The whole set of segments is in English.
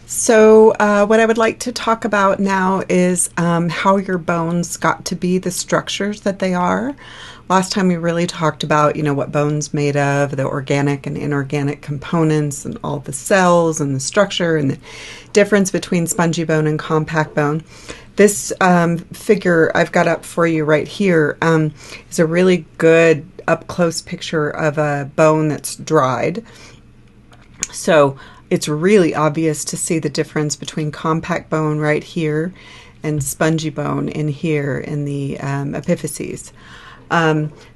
What I would like to talk about now is how your bones got to be the structures that they are. Last time we really talked about, what bone's made of, the organic and inorganic components, and all the cells and the structure and the difference between spongy bone and compact bone. This figure I've got up for you right here is a really good up-close picture of a bone that's dried. So it's really obvious to see the difference between compact bone right here and spongy bone in here in the epiphyses.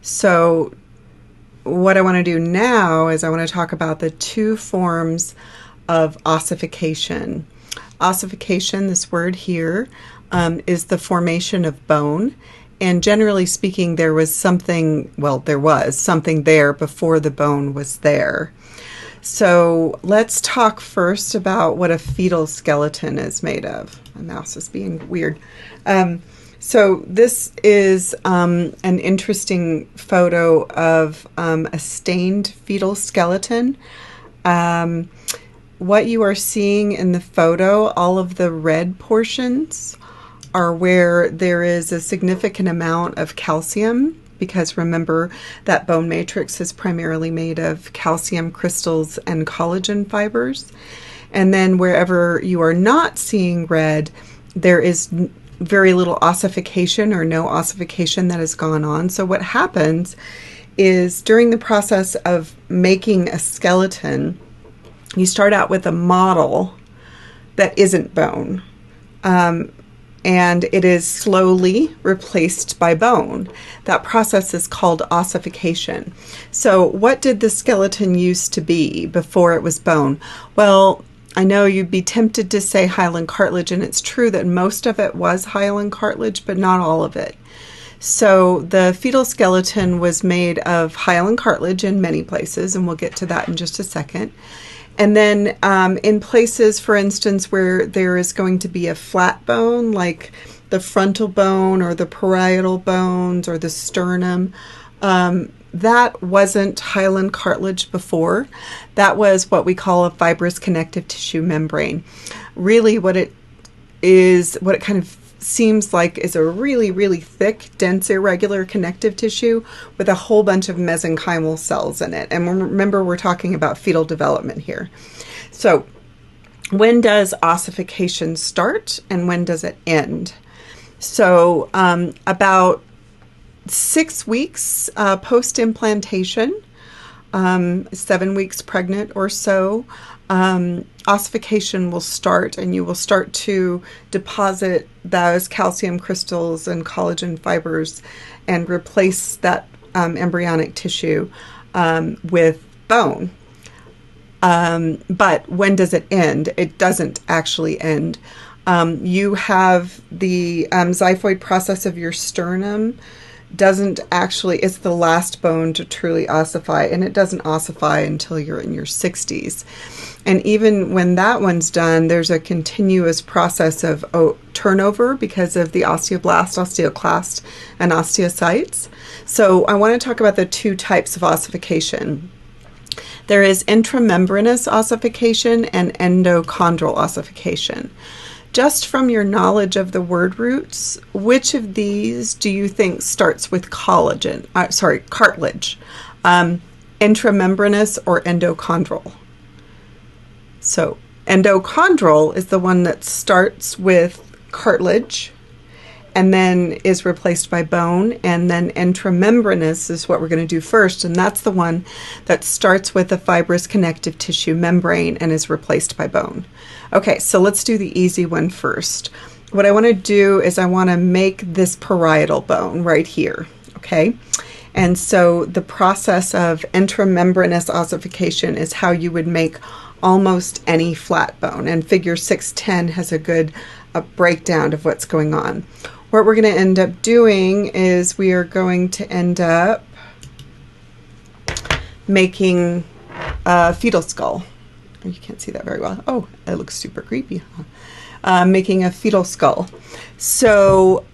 So what I want to do now is I want to talk about the two forms of ossification. Ossification, this word here, is the formation of bone. And generally speaking, there was something there before the bone was there. So let's talk first about what a fetal skeleton is made of. My mouse is being weird. So this is an interesting photo of a stained fetal skeleton. What you are seeing in the photo, all of the red portions are where there is a significant amount of calcium, because remember that bone matrix is primarily made of calcium crystals and collagen fibers. And then wherever you are not seeing red, there is very little ossification or no ossification that has gone on. So what happens is during the process of making a skeleton, you start out with a model that isn't bone. And it is slowly replaced by bone. That process is called ossification. So what did the skeleton used to be before it was bone? Well, I know you'd be tempted to say hyaline cartilage, and it's true that most of it was hyaline cartilage, but not all of it. So the fetal skeleton was made of hyaline cartilage in many places, and we'll get to that in just a second. And then in places, for instance, where there is going to be a flat bone, like the frontal bone or the parietal bones or the sternum, that wasn't hyaline cartilage before. That was what we call a fibrous connective tissue membrane. Really what it kind of seems like is a really, really thick, dense, irregular connective tissue with a whole bunch of mesenchymal cells in it. And remember, we're talking about fetal development here. So when does ossification start and when does it end? So about 6 weeks post-implantation, 7 weeks pregnant or so, ossification will start, and you will start to deposit those calcium crystals and collagen fibers and replace that embryonic tissue with bone. But when does it end? It doesn't actually end. You have the xiphoid process of your sternum. It's the last bone to truly ossify, and it doesn't ossify until you're in your 60s. And even when that one's done, there's a continuous process of turnover because of the osteoblast, osteoclast, and osteocytes. So I want to talk about the two types of ossification. There is intramembranous ossification and endochondral ossification. Just from your knowledge of the word roots, which of these do you think starts with cartilage? Intramembranous or endochondral? So endochondral is the one that starts with cartilage and then is replaced by bone, and then intramembranous is what we're going to do first, and that's the one that starts with a fibrous connective tissue membrane and is replaced by bone. Okay, so let's do the easy one first. What I want to do is I want to make this parietal bone right here, okay? And so the process of intramembranous ossification is how you would make almost any flat bone, and figure 610 has a good breakdown of what's going on. What we're going to end up doing is we are going to end up making a fetal skull. You can't see that very well. Oh, it looks super creepy. Making a fetal skull. So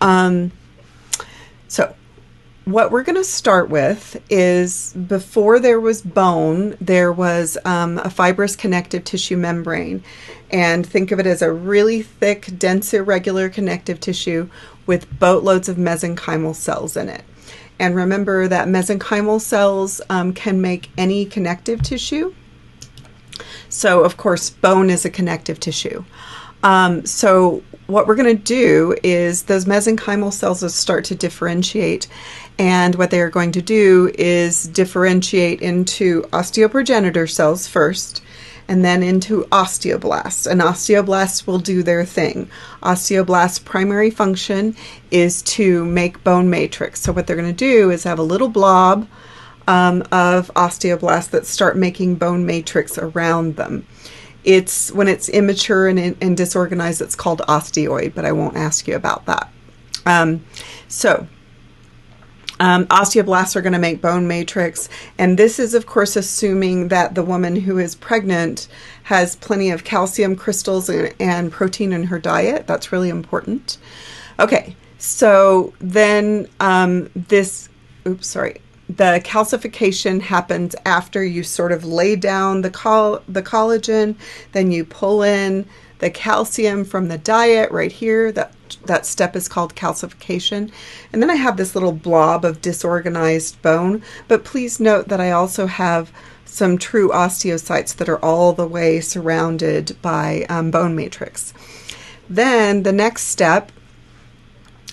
what we're going to start with is, before there was bone, there was a fibrous connective tissue membrane. And think of it as a really thick, dense, irregular connective tissue with boatloads of mesenchymal cells in it. And remember that mesenchymal cells can make any connective tissue. So, of course, bone is a connective tissue. So what we're going to do is those mesenchymal cells will start to differentiate, and what they are going to do is differentiate into osteoprogenitor cells first, and then into osteoblasts. And osteoblasts will do their thing. Osteoblasts' primary function is to make bone matrix. So what they're going to do is have a little blob of osteoblasts that start making bone matrix around them. It's when it's immature and disorganized, it's called osteoid, but I won't ask you about that. Osteoblasts are going to make bone matrix, and this is, of course, assuming that the woman who is pregnant has plenty of calcium crystals and protein in her diet. That's really important. Okay, so then the calcification happens after you sort of lay down the collagen, then you pull in the calcium from the diet right here. That step is called calcification. And then I have this little blob of disorganized bone, but please note that I also have some true osteocytes that are all the way surrounded by bone matrix. Then the next step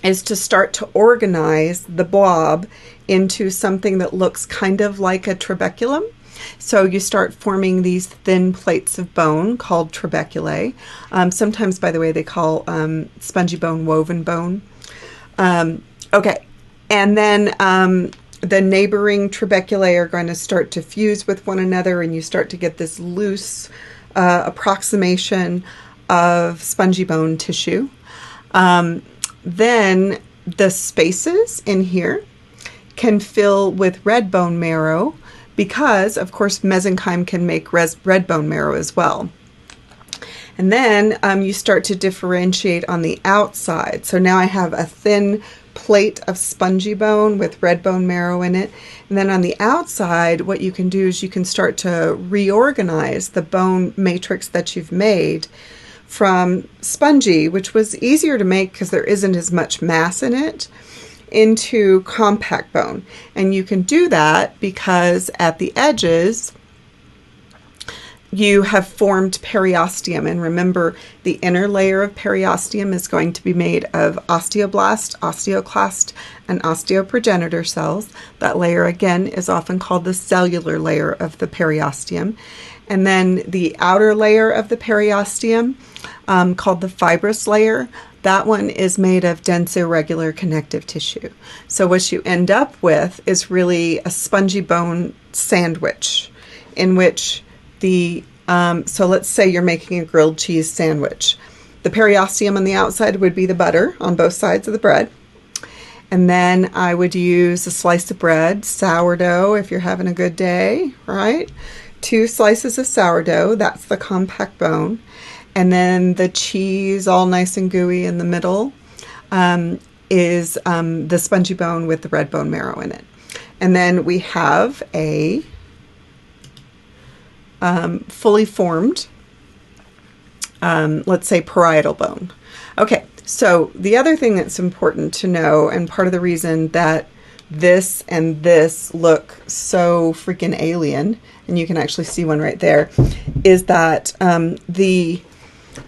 is to start to organize the blob into something that looks kind of like a trabeculum. So you start forming these thin plates of bone called trabeculae. Sometimes, by the way, they call spongy bone woven bone. Okay, and then the neighboring trabeculae are going to start to fuse with one another, and you start to get this loose approximation of spongy bone tissue. Then the spaces in here can fill with red bone marrow, because, of course, mesenchyme can make red bone marrow as well. And then you start to differentiate on the outside. So now I have a thin plate of spongy bone with red bone marrow in it. And then on the outside, what you can do is you can start to reorganize the bone matrix that you've made from spongy, which was easier to make because there isn't as much mass in it, into compact bone. And you can do that because at the edges you have formed periosteum. And remember, the inner layer of periosteum is going to be made of osteoblast, osteoclast, and osteoprogenitor cells. That layer, again, is often called the cellular layer of the periosteum. And then the outer layer of the periosteum, called the fibrous layer, that one is made of dense, irregular connective tissue. So what you end up with is really a spongy bone sandwich, in which so let's say you're making a grilled cheese sandwich. The periosteum on the outside would be the butter on both sides of the bread. And then I would use a slice of bread, sourdough if you're having a good day, right? 2 slices of sourdough, that's the compact bone. And then the cheese, all nice and gooey in the middle, is the spongy bone with the red bone marrow in it. And then we have a fully formed, let's say, parietal bone. Okay, so the other thing that's important to know, and part of the reason that this and this look so freaking alien, and you can actually see one right there, is that the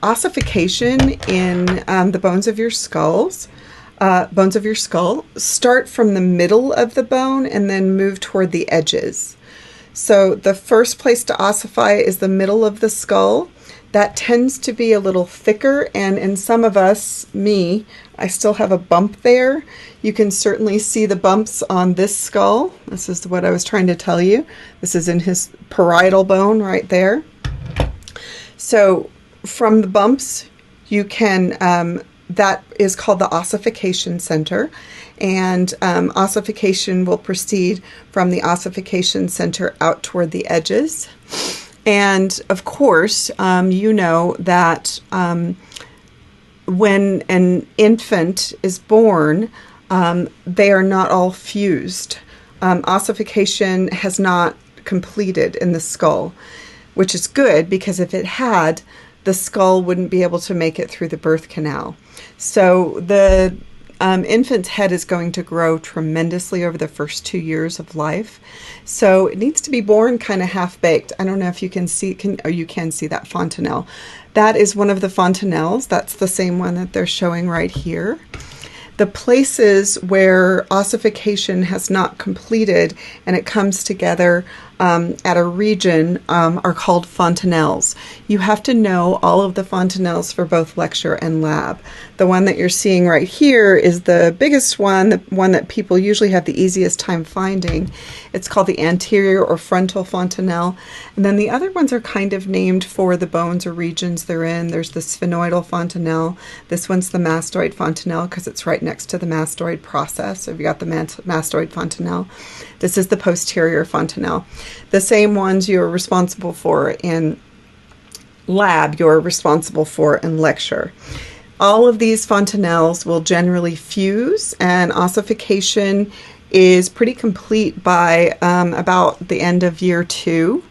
ossification in the bones of your skull start from the middle of the bone and then move toward the edges. So the first place to ossify is the middle of the skull. That tends to be a little thicker, and in some of us, me, I still have a bump there. You can certainly see the bumps on this skull. This is what I was trying to tell you. This is in his parietal bone right there. So from the bumps, you can, that is called the ossification center, and ossification will proceed from the ossification center out toward the edges. And of course, you know that when an infant is born, they are not all fused. Ossification has not completed in the skull, which is good because if it had, the skull wouldn't be able to make it through the birth canal. So the infant's head is going to grow tremendously over the first 2 years of life. So it needs to be born kind of half-baked. I don't know if you can see, you can see that fontanelle. That is one of the fontanelles. That's the same one that they're showing right here. The places where ossification has not completed and it comes together at a region are called fontanelles. You have to know all of the fontanelles for both lecture and lab. The one that you're seeing right here is the biggest one, the one that people usually have the easiest time finding. It's called the anterior or frontal fontanelle. And then the other ones are kind of named for the bones or regions they're in. There's the sphenoidal fontanelle. This one's the mastoid fontanelle because it's right next to the mastoid process. So you've got the mastoid fontanelle. This is the posterior fontanelle. The same ones you're responsible for in lab, you're responsible for in lecture. All of these fontanelles will generally fuse, and ossification is pretty complete by about the end of year 2.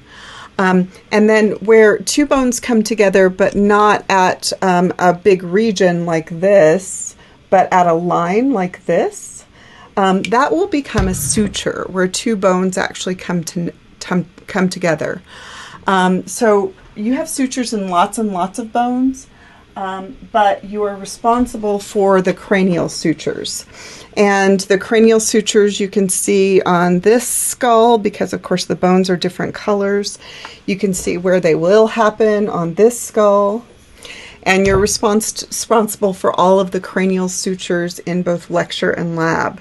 And then where two bones come together, but not at a big region like this, but at a line like this, that will become a suture where two bones actually come together. So you have sutures in lots and lots of bones, but you are responsible for the cranial sutures. And the cranial sutures you can see on this skull because, of course, the bones are different colors. You can see where they will happen on this skull. And you're responsible for all of the cranial sutures in both lecture and lab.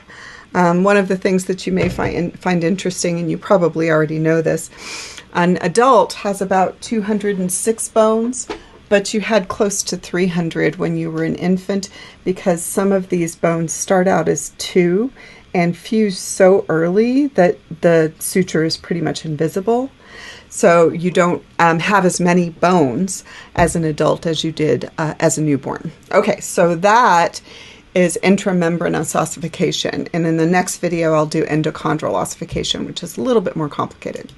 One of the things that you may find interesting, and you probably already know this, an adult has about 206 bones, but you had close to 300 when you were an infant because some of these bones start out as 2 and fuse so early that the suture is pretty much invisible. So you don't have as many bones as an adult as you did as a newborn. Okay, so that is intramembranous ossification. And in the next video, I'll do endochondral ossification, which is a little bit more complicated.